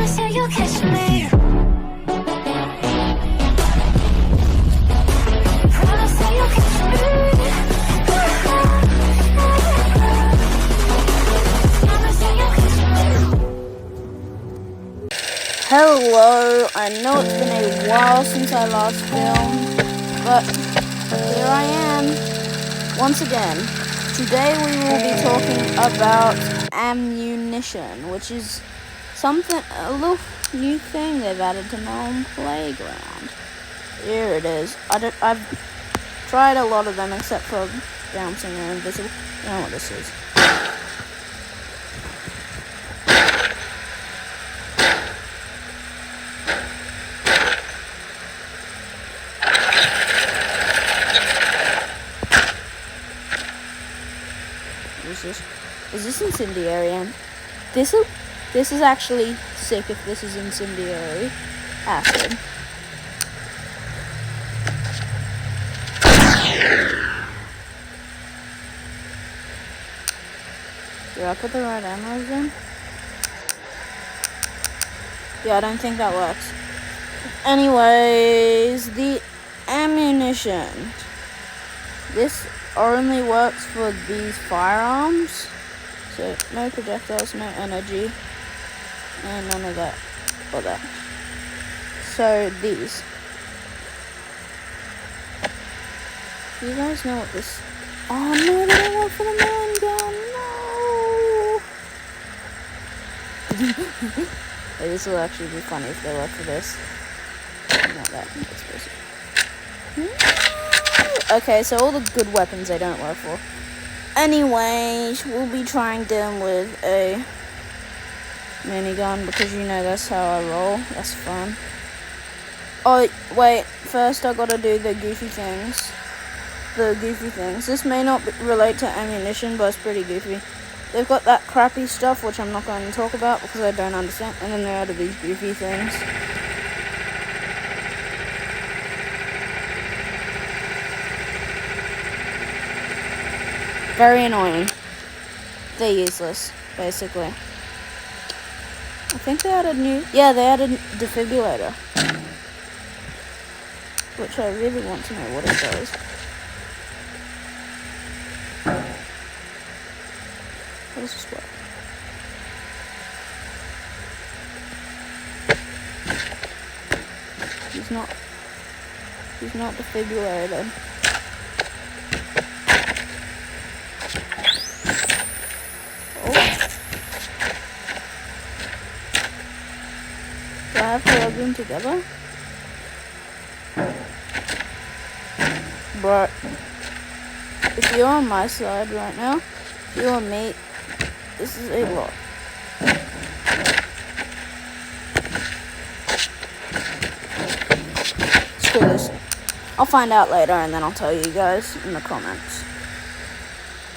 Promise that you'll catch me. Promise that you'll catch me. Promise that you'll catch me. Hello, I know it's been a while since I last filmed, but here I am, once again. Today we will be talking about ammunition, which is a little new thing they've added to Melon Playground. Here it is. I've tried a lot of them except for bouncing and invisible. I don't know what this is. Is this incendiary? This is actually sick if this is incendiary acid. Did I put the right ammo in? Yeah, I don't think that works. Anyways, the ammunition. This only works for these firearms. So, no projectiles, no energy, and none of that, or that. So, these. Do you guys know what this... Oh no, they don't work for the melon gun, no! Hey, this will actually be funny if they work for this. Not that explosive. Okay, so all the good weapons they don't work for. Anyways, we'll be trying them with a minigun because you know that's how I roll. That's fun. Oh, wait. First I gotta do the goofy things. This may not relate to ammunition, but it's pretty goofy. They've got that crappy stuff, which I'm not going to talk about because I don't understand. And then they added these goofy things. Very annoying. They're useless, basically. I think they added they added defibrillator. Which I really want to know what it does. How does this work? He's not defibrillated. Do I have to plug them together? But if you're on my side right now, if you're on me, this is a lot. Screw this. I'll find out later and then I'll tell you guys in the comments.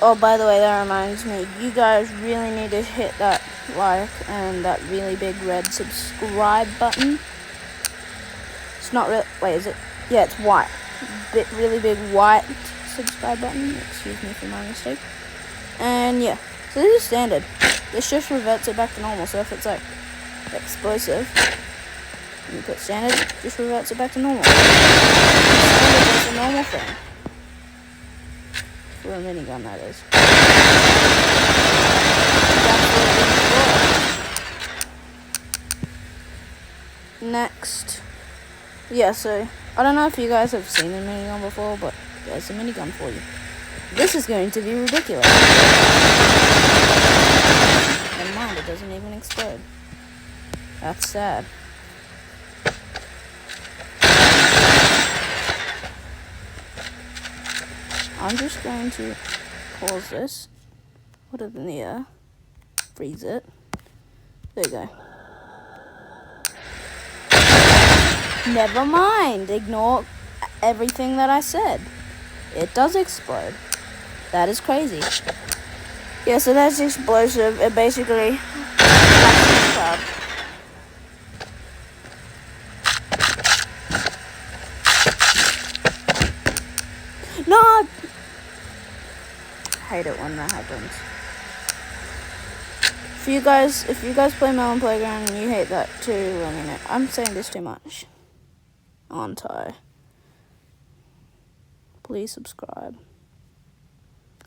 Oh, by the way, that reminds me, you guys really need to hit that like and that really big red subscribe button. It's not really, wait, is it? Yeah, it's white. Really big white subscribe button. Excuse me for my mistake. And yeah, so this is standard. This just reverts it back to normal. So if it's like explosive, and you put standard, it just reverts it back to normal. Standard is a normal thing. For a minigun, that is. Next. Yeah, so I don't know if you guys have seen a minigun before, but there's a minigun for you. This is going to be ridiculous. Never mind, it doesn't even explode. That's sad. I'm just going to pause this, put it in the air, freeze it. There you go. Never mind, ignore everything that I said. It does explode. That is crazy. Yeah, so that's explosive. It basically no! I hate it when that happens. If you guys play Melon Playground and you hate that too, let me know. I'm saying this too much, aren't I? Please subscribe.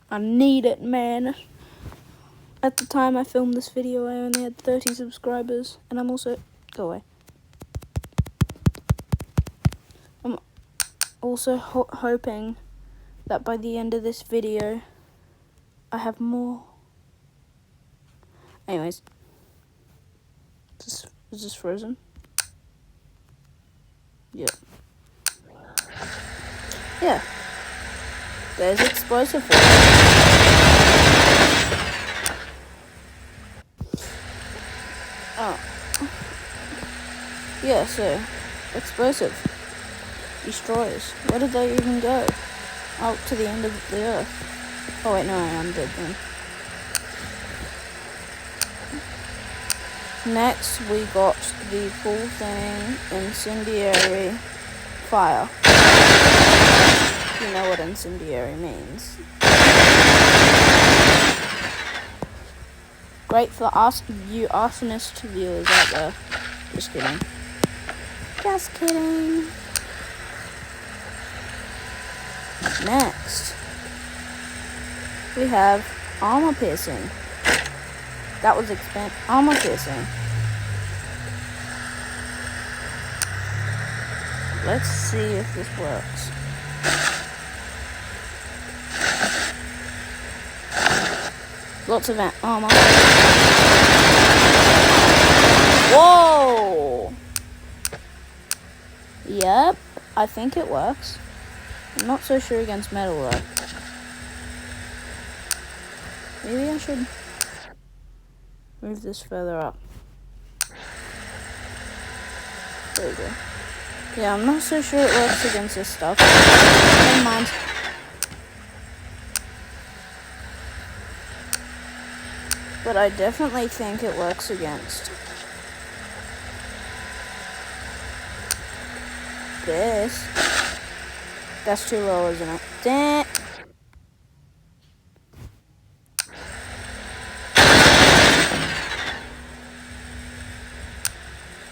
I need it, man. At the time I filmed this video, I only had 30 subscribers, and I'm also... Go away. I'm also hoping that by the end of this video, I have more. Anyways. Is this frozen? Yeah. Yeah. There's explosive water. Oh. Yeah, so explosive destroyers. Where did they even go? Out to the end of the earth. Oh wait, no, I am dead then. Next, we got the cool thing, incendiary fire. You know what incendiary means. Great for you arsonist viewers out there. Just kidding. Just kidding. Next, we have armor piercing. That was armor piercing. Let's see if this works. Lots of armor. Whoa! Yep, I think it works. I'm not so sure against metal though. Maybe I should move this further up. There we go. Yeah, I'm not so sure it works against this stuff. Never mind. But I definitely think it works against this. That's too low, isn't it? Damn.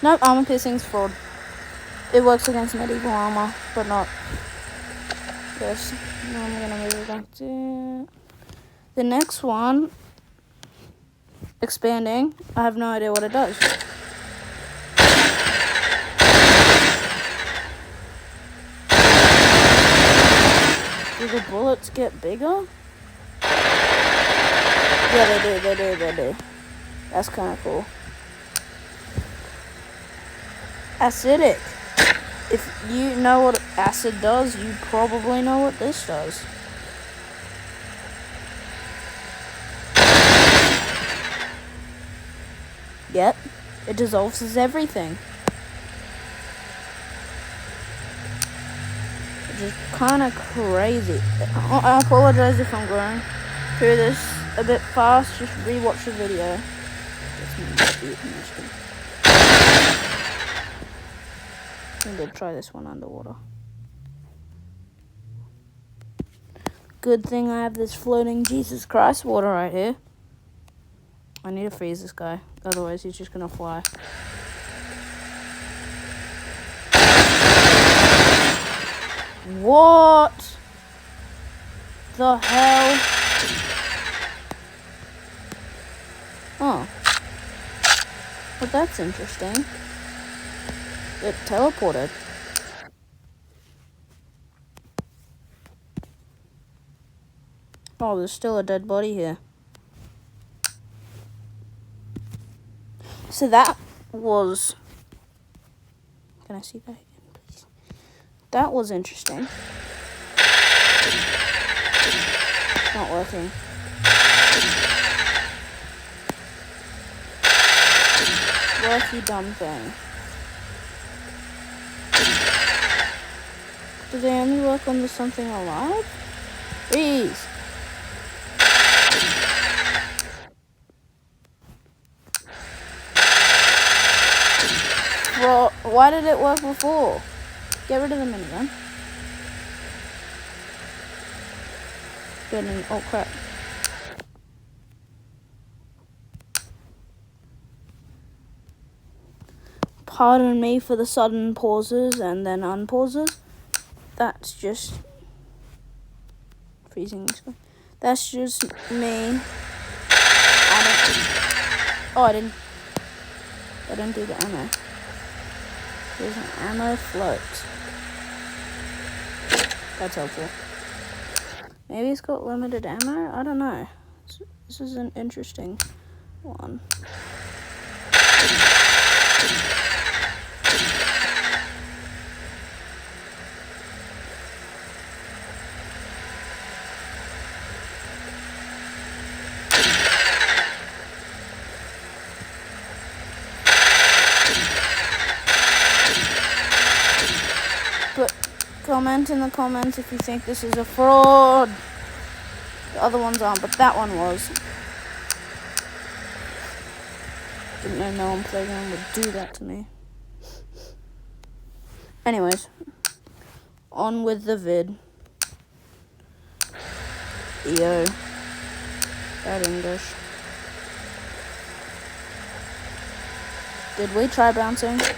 Nope, armor piercing's fraud. It works against medieval armor, but not this. Now I'm gonna move it back to the next one. Expanding. I have no idea what it does. Do the bullets get bigger? Yeah, they do. That's kind of cool. Acidic. If you know what acid does, you probably know what this does. Yep, it dissolves everything. Which is kind of crazy. I apologize if I'm going through this a bit fast. Just rewatch the video. I'm going to try this one underwater. Good thing I have this floating Jesus Christ water right here. I need to freeze this guy, otherwise he's just gonna fly. What the hell? Oh. Well, that's interesting. It teleported. Oh, there's still a dead body here. So that was... Can I see that again, please? That was interesting. It's not working. Work, you dumb thing. Do they only work on the something alive? Please. Well, why did it work before? Get rid of the minigun. Good and oh crap. Pardon me for the sudden pauses and then unpauses. That's just freezing. That's just me. I didn't do the ammo. There's an ammo float. That's helpful. Maybe it's got limited ammo? I don't know. This is an interesting one. But comment in the comments if you think this is a fraud. The other ones aren't, but that one was. Didn't know no one playground would do that to me. Anyways, on with the vid. Yo, bad English. Did we try bouncing? Does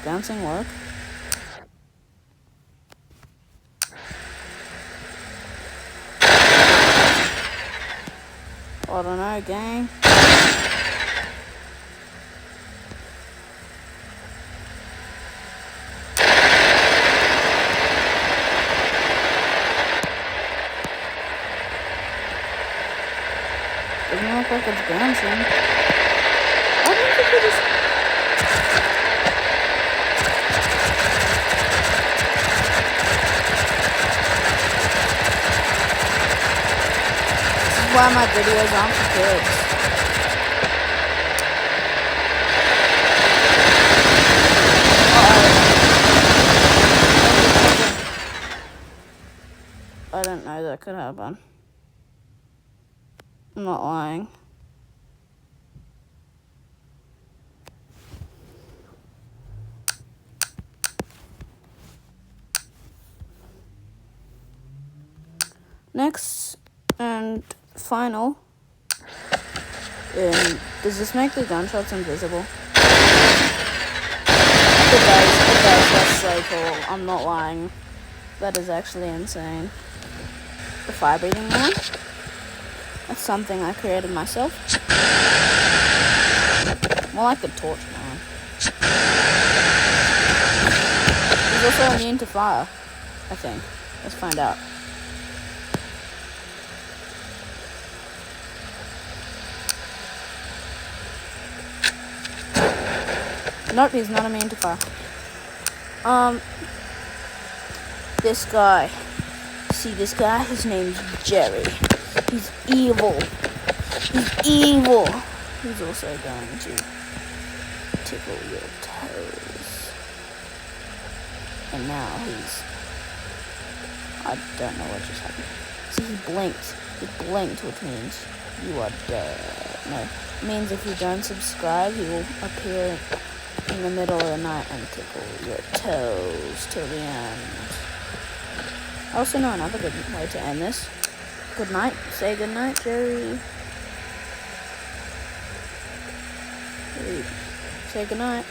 bouncing work? I don't know, gang. Doesn't look like it's bouncing. I don't think we just... This is why my videos aren't for kids. I didn't know that could happen. I'm not lying. Next and final. Does this make the gunshots invisible? It does. That's so cool. I'm not lying. That is actually insane. The fire breathing one. That's something I created myself. More like the torch man. He's also immune to fire, I think. Let's find out. Nope, he's not immune to fire. This guy. See this guy? His name's Jerry. He's evil. He's evil. He's also going to tickle your toes. And now he's... I don't know what just happened. See, he blinked. He blinked, which means you are dead. No, it means if you don't subscribe, he will appear in the middle of the night and tickle your toes till the end. I also know another good way to end this. Good night. Say good night, Jerry. Say good night.